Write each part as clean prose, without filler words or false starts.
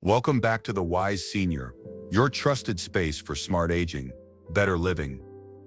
Welcome back to The Wise Senior, your trusted space for smart aging, better living,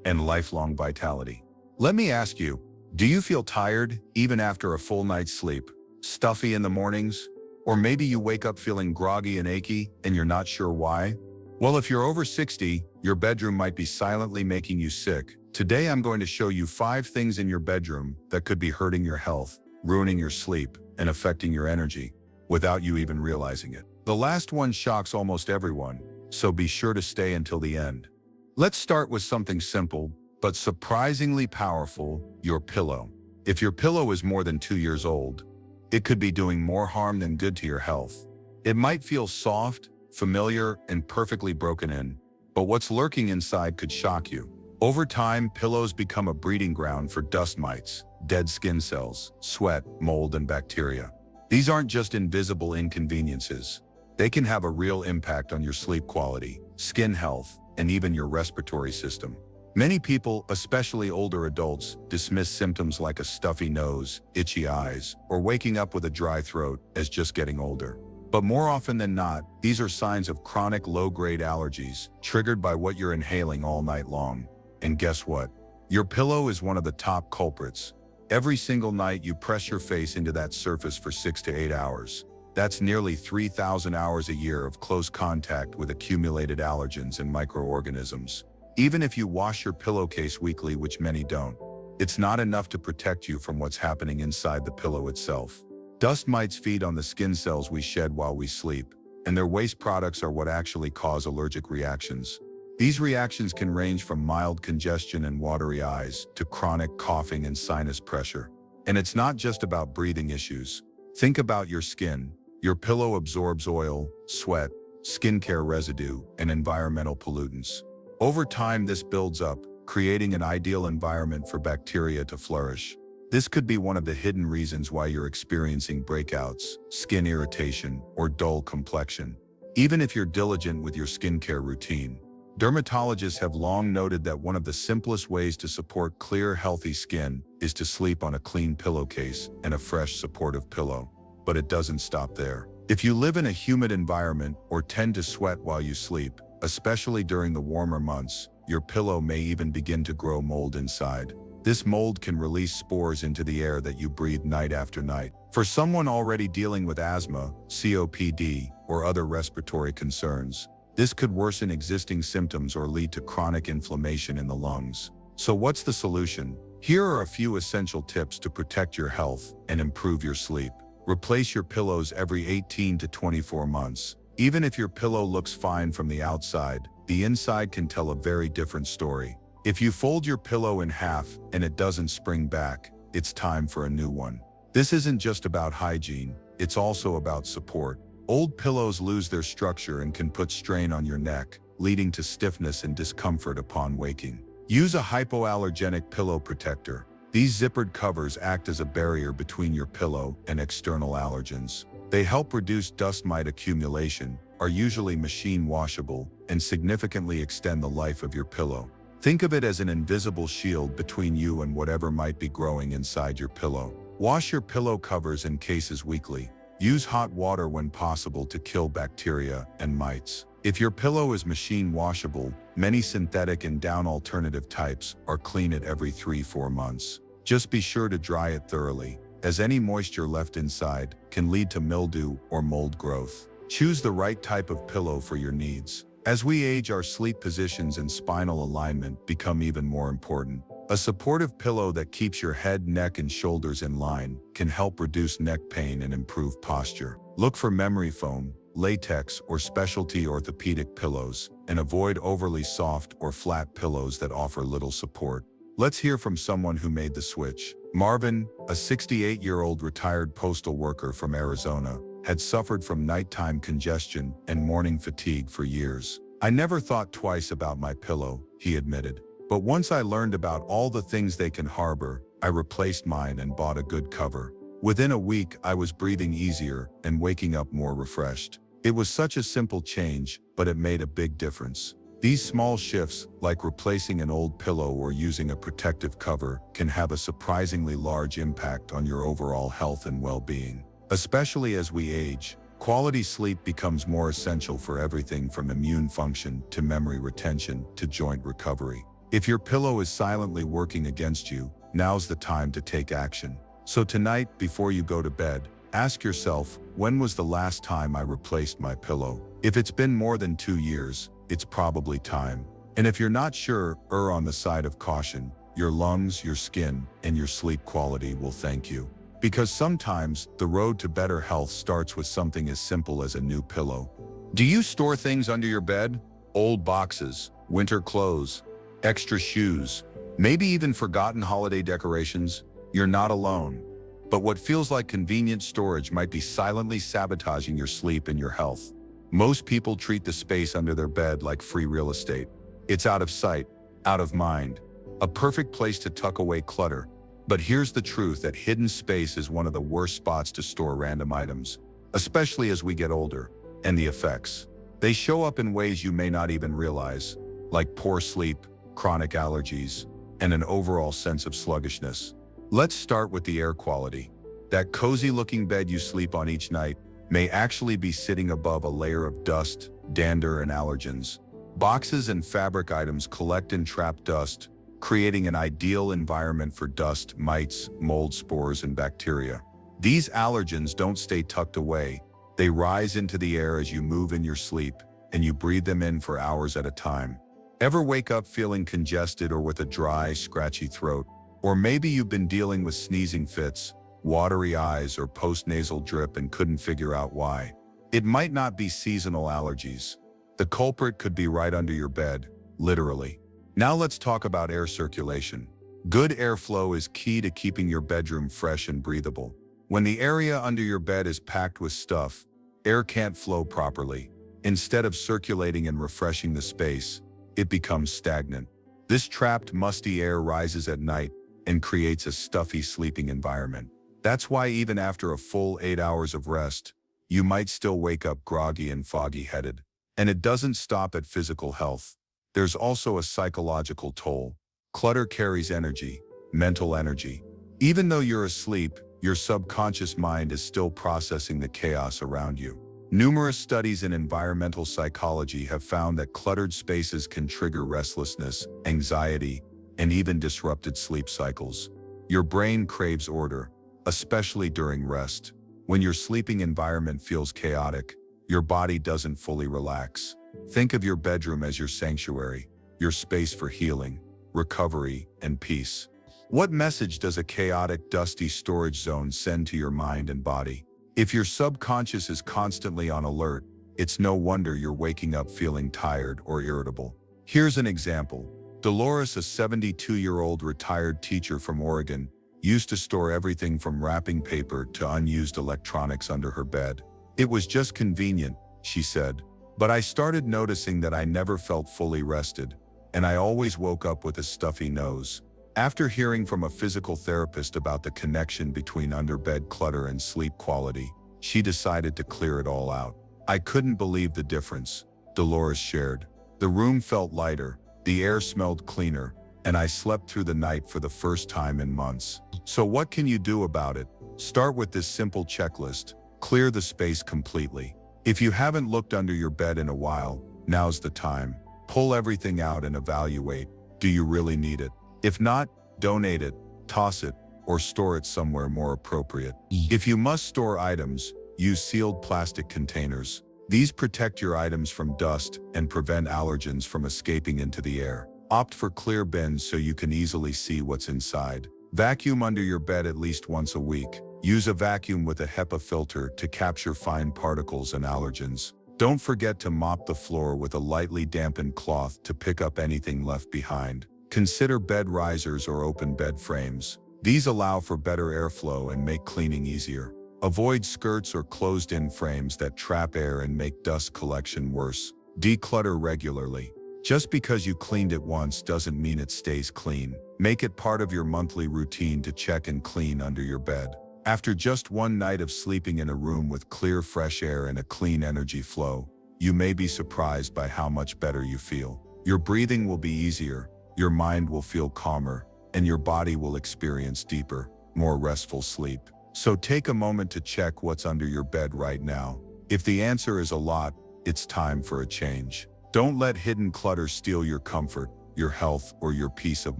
and lifelong vitality. Let me ask you, do you feel tired even after a full night's sleep, stuffy in the mornings, or maybe you wake up feeling groggy and achy and you're not sure why? Well, if you're over 60, your bedroom might be silently making you sick. Today I'm going to show you 5 things in your bedroom that could be hurting your health, ruining your sleep, and affecting your energy, without you even realizing it. The last one shocks almost everyone, so be sure to stay until the end. Let's start with something simple, but surprisingly powerful: your pillow. If your pillow is more than 2 years old, it could be doing more harm than good to your health. It might feel soft, familiar, and perfectly broken in, but what's lurking inside could shock you. Over time, pillows become a breeding ground for dust mites, dead skin cells, sweat, mold, and bacteria. These aren't just invisible inconveniences. They can have a real impact on your sleep quality, skin health, and even your respiratory system. Many people, especially older adults, dismiss symptoms like a stuffy nose, itchy eyes, or waking up with a dry throat as just getting older. But more often than not, these are signs of chronic low-grade allergies triggered by what you're inhaling all night long. And guess what? Your pillow is one of the top culprits. Every single night you press your face into that surface for 6 to 8 hours. That's nearly 3,000 hours a year of close contact with accumulated allergens and microorganisms. Even if you wash your pillowcase weekly, which many don't, it's not enough to protect you from what's happening inside the pillow itself. Dust mites feed on the skin cells we shed while we sleep, and their waste products are what actually cause allergic reactions. These reactions can range from mild congestion and watery eyes to chronic coughing and sinus pressure. And it's not just about breathing issues. Think about your skin. Your pillow absorbs oil, sweat, skincare residue, and environmental pollutants. Over time, this builds up, creating an ideal environment for bacteria to flourish. This could be one of the hidden reasons why you're experiencing breakouts, skin irritation, or dull complexion. Even if you're diligent with your skincare routine, dermatologists have long noted that one of the simplest ways to support clear, healthy skin is to sleep on a clean pillowcase and a fresh, supportive pillow. But it doesn't stop there. If you live in a humid environment or tend to sweat while you sleep, especially during the warmer months, your pillow may even begin to grow mold inside. This mold can release spores into the air that you breathe night after night. For someone already dealing with asthma, COPD, or other respiratory concerns, this could worsen existing symptoms or lead to chronic inflammation in the lungs. So what's the solution? Here are a few essential tips to protect your health and improve your sleep. Replace your pillows every 18 to 24 months. Even if your pillow looks fine from the outside, the inside can tell a very different story. If you fold your pillow in half and it doesn't spring back, it's time for a new one. This isn't just about hygiene, it's also about support. Old pillows lose their structure and can put strain on your neck, leading to stiffness and discomfort upon waking. Use a hypoallergenic pillow protector. These zippered covers act as a barrier between your pillow and external allergens. They help reduce dust mite accumulation, are usually machine washable, and significantly extend the life of your pillow. Think of it as an invisible shield between you and whatever might be growing inside your pillow. Wash your pillow covers and cases weekly. Use hot water when possible to kill bacteria and mites. If your pillow is machine washable, many synthetic and down alternative types are clean it every 3-4 months. Just be sure to dry it thoroughly, as any moisture left inside can lead to mildew or mold growth. Choose the right type of pillow for your needs. As we age, our sleep positions and spinal alignment become even more important. A supportive pillow that keeps your head, neck, and shoulders in line can help reduce neck pain and improve posture. Look for memory foam, latex, or specialty orthopedic pillows, and avoid overly soft or flat pillows that offer little support. Let's hear from someone who made the switch. Marvin, a 68-year-old retired postal worker from Arizona, had suffered from nighttime congestion and morning fatigue for years. "I never thought twice about my pillow," he admitted. "But once I learned about all the things they can harbor, I replaced mine and bought a good cover. Within a week, I was breathing easier and waking up more refreshed." It was such a simple change, but it made a big difference. These small shifts, like replacing an old pillow or using a protective cover, can have a surprisingly large impact on your overall health and well-being. Especially as we age, Quality sleep becomes more essential for everything from immune function to memory retention to joint recovery. If your pillow is silently working against you, now's the time to take action. So tonight, before you go to bed, ask yourself, when was the last time I replaced my pillow? If it's been more than 2 years, it's probably time. And if you're not sure, err on the side of caution. Your lungs, your skin, and your sleep quality will thank you. Because sometimes, the road to better health starts with something as simple as a new pillow. Do you store things under your bed? Old boxes, winter clothes, extra shoes, maybe even forgotten holiday decorations? You're not alone. But what feels like convenient storage might be silently sabotaging your sleep and your health. Most people treat the space under their bed like free real estate. It's out of sight, out of mind, a perfect place to tuck away clutter. But here's the truth, that hidden space is one of the worst spots to store random items, especially as we get older. And the effects, they show up in ways you may not even realize, like poor sleep, chronic allergies, and an overall sense of sluggishness. Let's start with the air quality. That cozy-looking bed you sleep on each night may actually be sitting above a layer of dust, dander, and allergens. Boxes and fabric items collect and trap dust, creating an ideal environment for dust, mites, mold spores, and bacteria. These allergens don't stay tucked away. They rise into the air as you move in your sleep, and you breathe them in for hours at a time. Ever wake up feeling congested or with a dry, scratchy throat? Or maybe you've been dealing with sneezing fits, watery eyes, or postnasal drip and couldn't figure out why. It might not be seasonal allergies. The culprit could be right under your bed, literally. Now let's talk about air circulation. Good airflow is key to keeping your bedroom fresh and breathable. When the area under your bed is packed with stuff, air can't flow properly. Instead of circulating and refreshing the space, it becomes stagnant. This trapped, musty air rises at night and creates a stuffy sleeping environment. That's why even after a full 8 hours of rest, you might still wake up groggy and foggy-headed. And it doesn't stop at physical health. There's also a psychological toll. Clutter carries energy, mental energy. Even though you're asleep, your subconscious mind is still processing the chaos around you. Numerous studies in environmental psychology have found that cluttered spaces can trigger restlessness, anxiety, and even disrupted sleep cycles. Your brain craves order, especially during rest. When your sleeping environment feels chaotic, your body doesn't fully relax. Think of your bedroom as your sanctuary, your space for healing, recovery, and peace. What message does a chaotic, dusty storage zone send to your mind and body? If your subconscious is constantly on alert, it's no wonder you're waking up feeling tired or irritable. Here's an example. Dolores, a 72-year-old retired teacher from Oregon, used to store everything from wrapping paper to unused electronics under her bed. It was just convenient, she said. But I started noticing that I never felt fully rested, and I always woke up with a stuffy nose. After hearing from a physical therapist about the connection between underbed clutter and sleep quality, she decided to clear it all out. I couldn't believe the difference, Dolores shared. The room felt lighter, the air smelled cleaner, and I slept through the night for the first time in months. So what can you do about it? Start with this simple checklist. Clear the space completely. If you haven't looked under your bed in a while, now's the time. Pull everything out and evaluate. Do you really need it? If not, donate it, toss it, or store it somewhere more appropriate. If you must store items, use sealed plastic containers. These protect your items from dust and prevent allergens from escaping into the air. Opt for clear bins so you can easily see what's inside. Vacuum under your bed at least once a week. Use a vacuum with a HEPA filter to capture fine particles and allergens. Don't forget to mop the floor with a lightly dampened cloth to pick up anything left behind. Consider bed risers or open bed frames. These allow for better airflow and make cleaning easier. Avoid skirts or closed-in frames that trap air and make dust collection worse. Declutter regularly. Just because you cleaned it once doesn't mean it stays clean. Make it part of your monthly routine to check and clean under your bed. After just one night of sleeping in a room with clear, fresh air and a clean energy flow, you may be surprised by how much better you feel. Your breathing will be easier, your mind will feel calmer, and your body will experience deeper, more restful sleep. So take a moment to check what's under your bed right now. If the answer is a lot, it's time for a change. Don't let hidden clutter steal your comfort, your health, or your peace of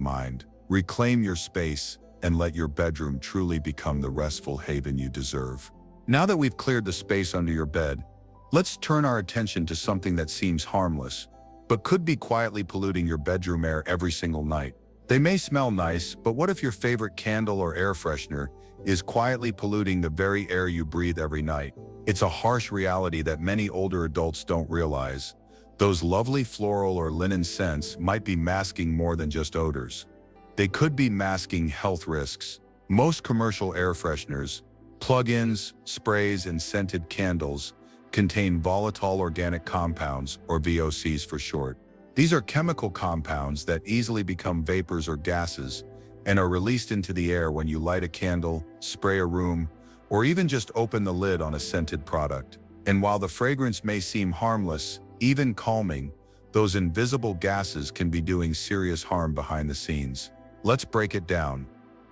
mind. Reclaim your space and let your bedroom truly become the restful haven you deserve. Now that we've cleared the space under your bed, let's turn our attention to something that seems harmless, but could be quietly polluting your bedroom air every single night. They may smell nice, but what if your favorite candle or air freshener is quietly polluting the very air you breathe every night? It's a harsh reality that many older adults don't realize. Those lovely floral or linen scents might be masking more than just odors. They could be masking health risks. Most commercial air fresheners, plug-ins, sprays, and scented candles contain volatile organic compounds, or VOCs for short. These are chemical compounds that easily become vapors or gases and are released into the air when you light a candle, spray a room, or even just open the lid on a scented product. And while the fragrance may seem harmless, even calming, those invisible gases can be doing serious harm behind the scenes. Let's break it down.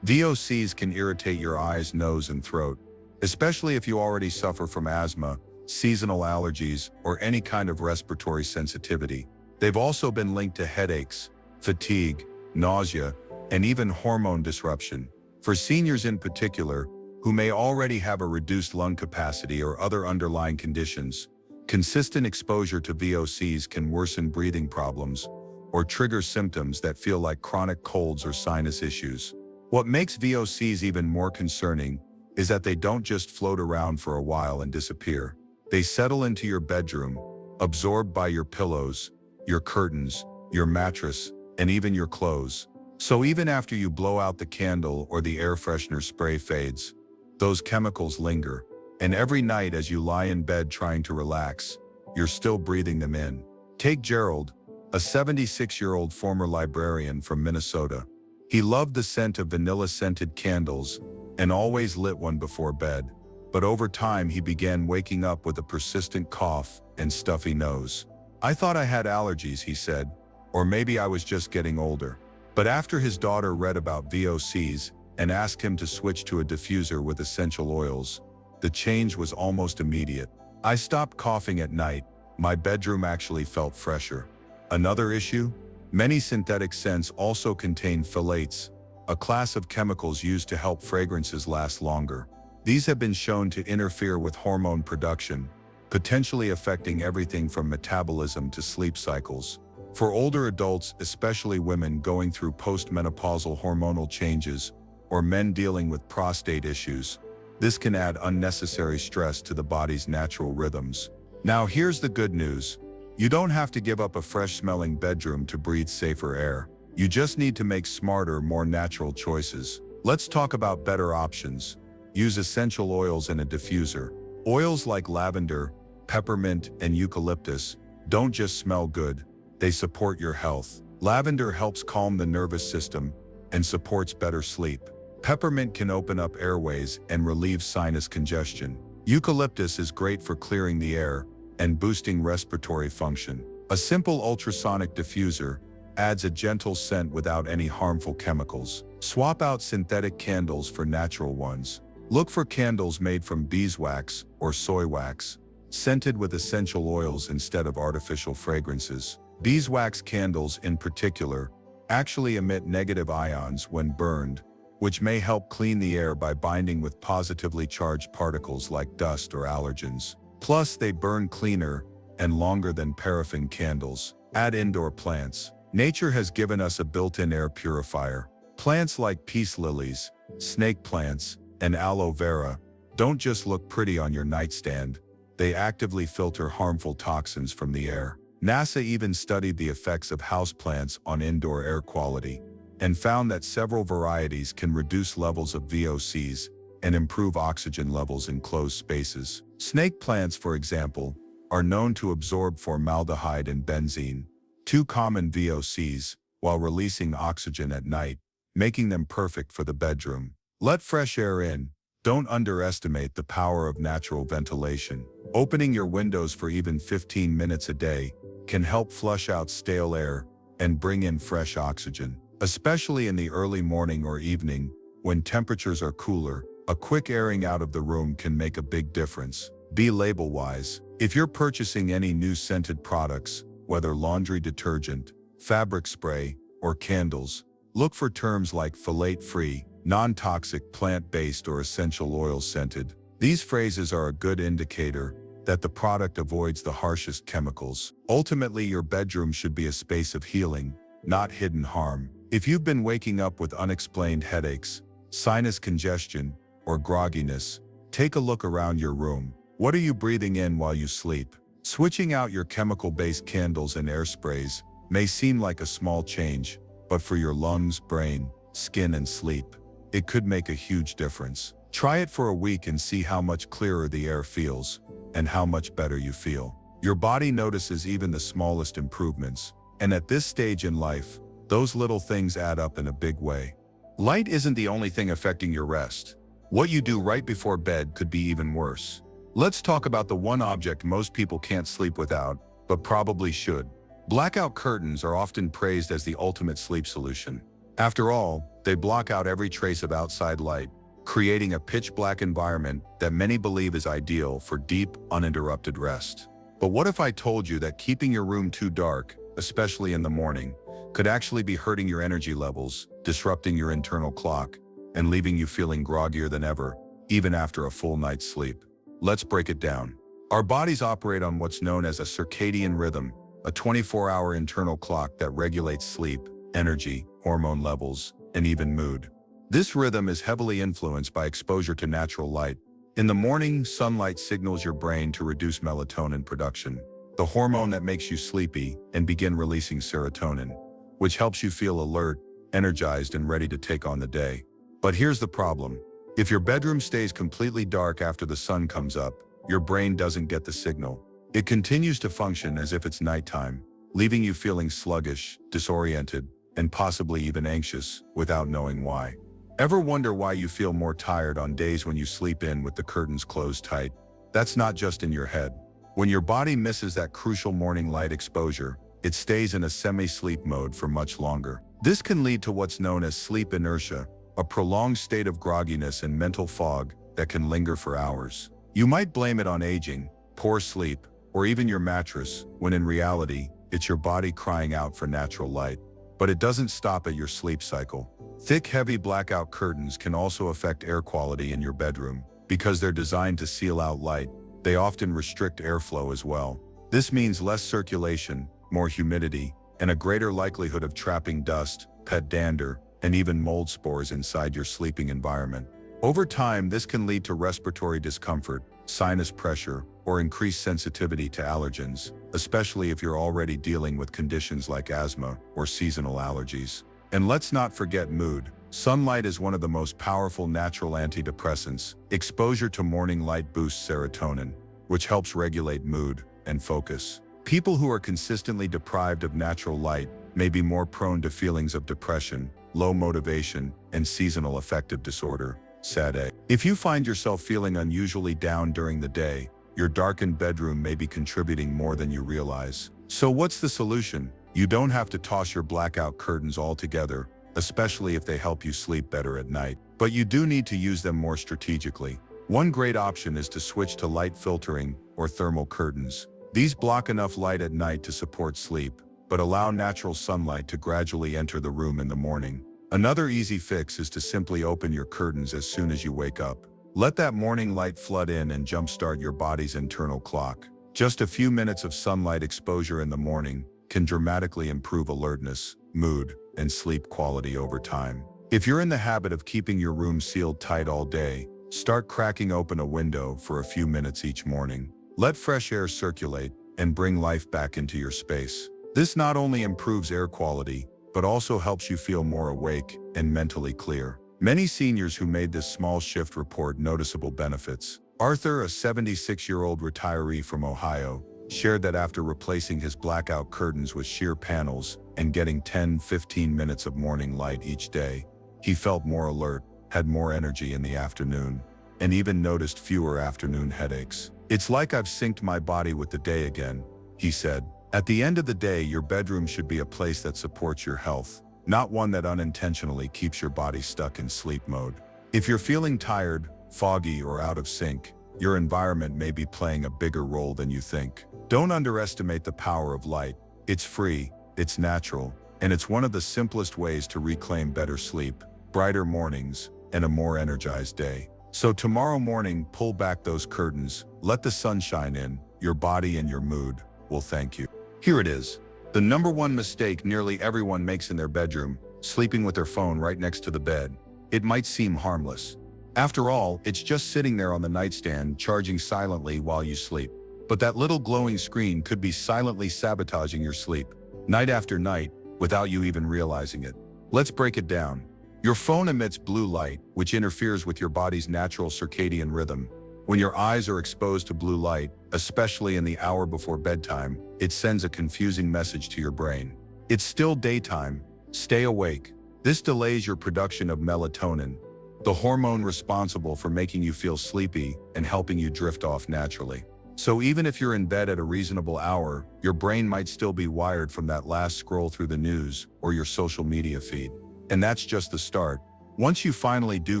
VOCs can irritate your eyes, nose, and throat, especially if you already suffer from asthma, seasonal allergies, or any kind of respiratory sensitivity. They've also been linked to headaches, fatigue, nausea, and even hormone disruption. For seniors in particular, who may already have a reduced lung capacity or other underlying conditions, consistent exposure to VOCs can worsen breathing problems or trigger symptoms that feel like chronic colds or sinus issues. What makes VOCs even more concerning is that they don't just float around for a while and disappear. They settle into your bedroom, absorbed by your pillows, your curtains, your mattress, and even your clothes. So even after you blow out the candle or the air freshener spray fades, those chemicals linger. And every night as you lie in bed trying to relax, you're still breathing them in. Take Gerald, a 76-year-old former librarian from Minnesota. He loved the scent of vanilla-scented candles and always lit one before bed. But over time, he began waking up with a persistent cough and stuffy nose. "I thought I had allergies," he said, "or maybe I was just getting older." But after his daughter read about VOCs and asked him to switch to a diffuser with essential oils, the change was almost immediate. "I stopped coughing at night. My bedroom actually felt fresher." Another issue? Many synthetic scents also contain phthalates, a class of chemicals used to help fragrances last longer. These have been shown to interfere with hormone production, potentially affecting everything from metabolism to sleep cycles. For older adults, especially women going through postmenopausal hormonal changes, or men dealing with prostate issues, this can add unnecessary stress to the body's natural rhythms. Now here's the good news. You don't have to give up a fresh-smelling bedroom to breathe safer air. You just need to make smarter, more natural choices. Let's talk about better options. Use essential oils in a diffuser. Oils like lavender, peppermint, and eucalyptus don't just smell good, they support your health. Lavender helps calm the nervous system and supports better sleep. Peppermint can open up airways and relieve sinus congestion. Eucalyptus is great for clearing the air and boosting respiratory function. A simple ultrasonic diffuser adds a gentle scent without any harmful chemicals. Swap out synthetic candles for natural ones. Look for candles made from beeswax or soy wax, scented with essential oils instead of artificial fragrances. Beeswax candles in particular actually emit negative ions when burned, which may help clean the air by binding with positively charged particles like dust or allergens. Plus, they burn cleaner and longer than paraffin candles. Add indoor plants. Nature has given us a built-in air purifier. Plants like peace lilies, snake plants, and aloe vera don't just look pretty on your nightstand, they actively filter harmful toxins from the air. NASA even studied the effects of houseplants on indoor air quality and found that several varieties can reduce levels of VOCs and improve oxygen levels in closed spaces. Snake plants, for example, are known to absorb formaldehyde and benzene, two common VOCs, while releasing oxygen at night, making them perfect for the bedroom. Let fresh air in. Don't underestimate the power of natural ventilation. Opening your windows for even 15 minutes a day can help flush out stale air and bring in fresh oxygen. Especially in the early morning or evening, when temperatures are cooler, a quick airing out of the room can make a big difference. Be label-wise. If you're purchasing any new scented products, whether laundry detergent, fabric spray, or candles, look for terms like phthalate-free, non-toxic, plant-based, or essential oil scented. These phrases are a good indicator that the product avoids the harshest chemicals. Ultimately, your bedroom should be a space of healing, not hidden harm. If you've been waking up with unexplained headaches, sinus congestion, or grogginess, take a look around your room. What are you breathing in while you sleep? Switching out your chemical-based candles and air sprays may seem like a small change, but for your lungs, brain, skin, and sleep, it could make a huge difference. Try it for a week and see how much clearer the air feels and how much better you feel. Your body notices even the smallest improvements, and at this stage in life, those little things add up in a big way. Light isn't the only thing affecting your rest. What you do right before bed could be even worse. Let's talk about the one object most people can't sleep without, but probably should. Blackout curtains are often praised as the ultimate sleep solution. After all, they block out every trace of outside light, creating a pitch-black environment that many believe is ideal for deep, uninterrupted rest. But what if I told you that keeping your room too dark, especially in the morning, could actually be hurting your energy levels, disrupting your internal clock, and leaving you feeling groggier than ever, even after a full night's sleep? Let's break it down. Our bodies operate on what's known as a circadian rhythm, a 24-hour internal clock that regulates sleep, energy, hormone levels, and even mood. This rhythm is heavily influenced by exposure to natural light. In the morning, sunlight signals your brain to reduce melatonin production, the hormone that makes you sleepy, and begin releasing serotonin, which helps you feel alert, energized, and ready to take on the day. But here's the problem. If your bedroom stays completely dark after the sun comes up, your brain doesn't get the signal. It continues to function as if it's nighttime, leaving you feeling sluggish, disoriented, and possibly even anxious without knowing why. Ever wonder why you feel more tired on days when you sleep in with the curtains closed tight? That's not just in your head. When your body misses that crucial morning light exposure, it stays in a semi-sleep mode for much longer. This can lead to what's known as sleep inertia, a prolonged state of grogginess and mental fog that can linger for hours. You might blame it on aging, poor sleep, or even your mattress, when in reality, it's your body crying out for natural light. But it doesn't stop at your sleep cycle. Thick, heavy blackout curtains can also affect air quality in your bedroom. Because they're designed to seal out light, they often restrict airflow as well. This means less circulation, more humidity, and a greater likelihood of trapping dust, pet dander, and even mold spores inside your sleeping environment. Over time, this can lead to respiratory discomfort, sinus pressure, or increased sensitivity to allergens, especially if you're already dealing with conditions like asthma or seasonal allergies. And let's not forget mood. Sunlight is one of the most powerful natural antidepressants. Exposure to morning light boosts serotonin, which helps regulate mood and focus. People who are consistently deprived of natural light may be more prone to feelings of depression, low motivation, and seasonal affective disorder. SAD. If you find yourself feeling unusually down during the day, your darkened bedroom may be contributing more than you realize. So what's the solution? You don't have to toss your blackout curtains altogether, especially if they help you sleep better at night. But you do need to use them more strategically. One great option is to switch to light filtering or thermal curtains. These block enough light at night to support sleep, but allow natural sunlight to gradually enter the room in the morning. Another easy fix is to simply open your curtains as soon as you wake up. Let that morning light flood in and jumpstart your body's internal clock. Just a few minutes of sunlight exposure in the morning can dramatically improve alertness, mood, and sleep quality over time. If you're in the habit of keeping your room sealed tight all day, start cracking open a window for a few minutes each morning. Let fresh air circulate and bring life back into your space. This not only improves air quality, but also helps you feel more awake and mentally clear. Many seniors who made this small shift report noticeable benefits. Arthur, a 76-year-old retiree from Ohio, shared that after replacing his blackout curtains with sheer panels and getting 10-15 minutes of morning light each day, he felt more alert, had more energy in the afternoon, and even noticed fewer afternoon headaches. "It's like I've synced my body with the day again," he said. At the end of the day, your bedroom should be a place that supports your health, not one that unintentionally keeps your body stuck in sleep mode. If you're feeling tired, foggy, or out of sync, your environment may be playing a bigger role than you think. Don't underestimate the power of light. It's free, it's natural, and it's one of the simplest ways to reclaim better sleep, brighter mornings, and a more energized day. So tomorrow morning, pull back those curtains, let the sun shine in, your body and your mood will thank you. Here it is. The number one mistake nearly everyone makes in their bedroom, sleeping with their phone right next to the bed. It might seem harmless. After all, it's just sitting there on the nightstand, charging silently while you sleep. But that little glowing screen could be silently sabotaging your sleep, night after night, without you even realizing it. Let's break it down. Your phone emits blue light, which interferes with your body's natural circadian rhythm. When your eyes are exposed to blue light, especially in the hour before bedtime, it sends a confusing message to your brain. It's still daytime. Stay awake. This delays your production of melatonin, the hormone responsible for making you feel sleepy and helping you drift off naturally. So even if you're in bed at a reasonable hour, your brain might still be wired from that last scroll through the news or your social media feed. And that's just the start. Once you finally do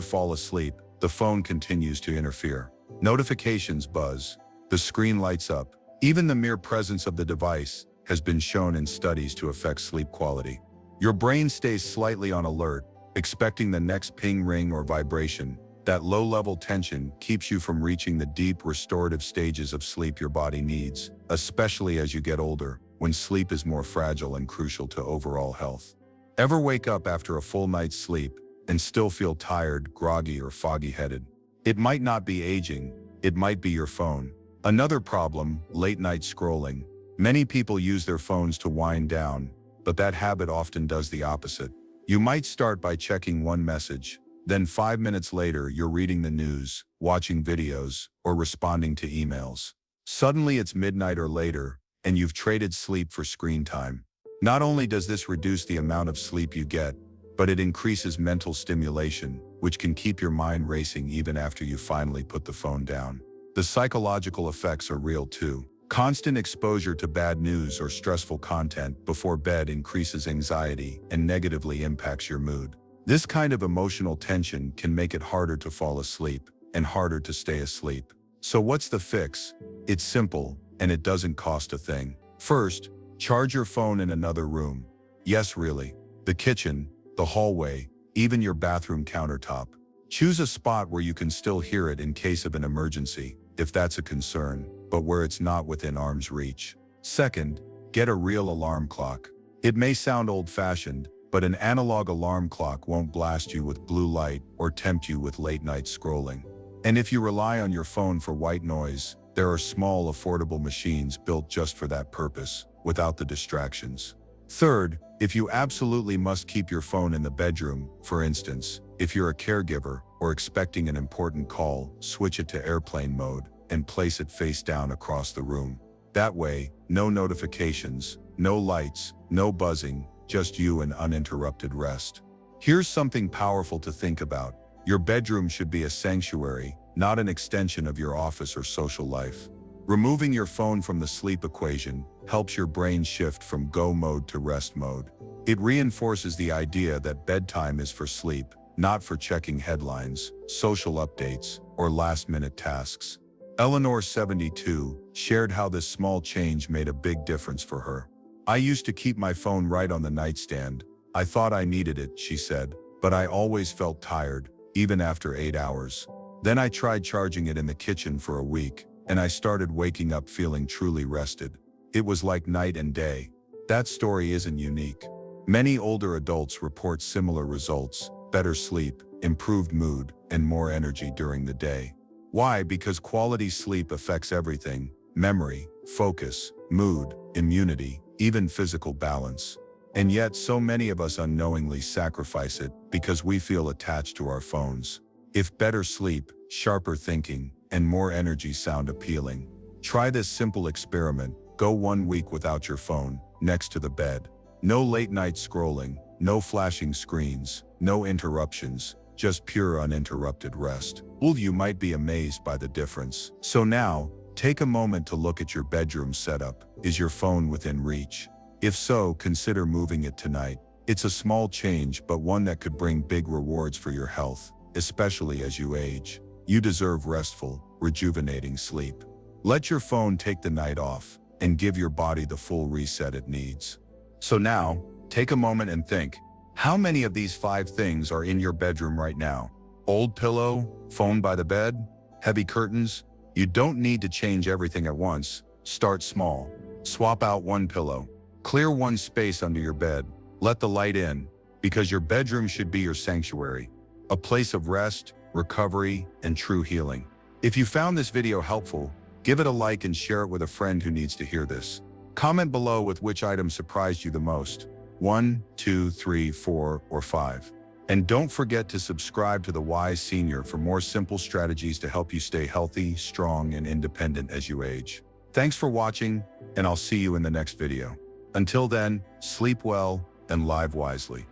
fall asleep, the phone continues to interfere. Notifications buzz. The screen lights up. Even the mere presence of the device has been shown in studies to affect sleep quality. Your brain stays slightly on alert, expecting the next ping, ring, or vibration. That low-level tension keeps you from reaching the deep, restorative stages of sleep your body needs, especially as you get older, when sleep is more fragile and crucial to overall health. Ever wake up after a full night's sleep and still feel tired, groggy, or foggy-headed? It might not be aging, it might be your phone. Another problem, late-night scrolling. Many people use their phones to wind down, but that habit often does the opposite. You might start by checking one message, then 5 minutes later you're reading the news, watching videos, or responding to emails. Suddenly it's midnight or later, and you've traded sleep for screen time. Not only does this reduce the amount of sleep you get, but it increases mental stimulation, which can keep your mind racing even after you finally put the phone down. The psychological effects are real too. Constant exposure to bad news or stressful content before bed increases anxiety and negatively impacts your mood. This kind of emotional tension can make it harder to fall asleep and harder to stay asleep. So what's the fix? It's simple, and it doesn't cost a thing. First, charge your phone in another room. Yes, really. The kitchen, the hallway, even your bathroom countertop. Choose a spot where you can still hear it in case of an emergency, if that's a concern, but where it's not within arm's reach. Second, get a real alarm clock. It may sound old-fashioned, but an analog alarm clock won't blast you with blue light or tempt you with late-night scrolling. And if you rely on your phone for white noise, there are small, affordable machines built just for that purpose, without the distractions. Third, if you absolutely must keep your phone in the bedroom, for instance, if you're a caregiver or expecting an important call, switch it to airplane mode and place it face down across the room. That way, no notifications, no lights, no buzzing, just you and uninterrupted rest. Here's something powerful to think about. Your bedroom should be a sanctuary, not an extension of your office or social life. Removing your phone from the sleep equation helps your brain shift from go mode to rest mode. It reinforces the idea that bedtime is for sleep, not for checking headlines, social updates, or last-minute tasks. Eleanor, 72, shared how this small change made a big difference for her. I used to keep my phone right on the nightstand. I thought I needed it, she said, but I always felt tired, even after 8 hours. Then I tried charging it in the kitchen for a week, and I started waking up feeling truly rested. It was like night and day. That story isn't unique. Many older adults report similar results: better sleep, improved mood, and more energy during the day. Why? Because quality sleep affects everything: memory, focus, mood, immunity, even physical balance. And yet so many of us unknowingly sacrifice it because we feel attached to our phones. If better sleep, sharper thinking, and more energy sound appealing, try this simple experiment. Go 1 week without your phone, next to the bed. No late night scrolling, no flashing screens, no interruptions, just pure uninterrupted rest. Well, you might be amazed by the difference. So now, take a moment to look at your bedroom setup. Is your phone within reach? If so, consider moving it tonight. It's a small change, but one that could bring big rewards for your health, especially as you age. You deserve restful, rejuvenating sleep. Let your phone take the night off and give your body the full reset it needs. So now, take a moment and think, how many of these 5 things are in your bedroom right now? Old pillow, phone by the bed, heavy curtains? You don't need to change everything at once. Start small. Swap out one pillow. Clear one space under your bed. Let the light in, because your bedroom should be your sanctuary, a place of rest, recovery, and true healing. If you found this video helpful, give it a like and share it with a friend who needs to hear this. Comment below with which item surprised you the most. 1, 2, 3, 4, or 5. And don't forget to subscribe to The Wise Senior for more simple strategies to help you stay healthy, strong, and independent as you age. Thanks for watching, and I'll see you in the next video. Until then, sleep well and live wisely.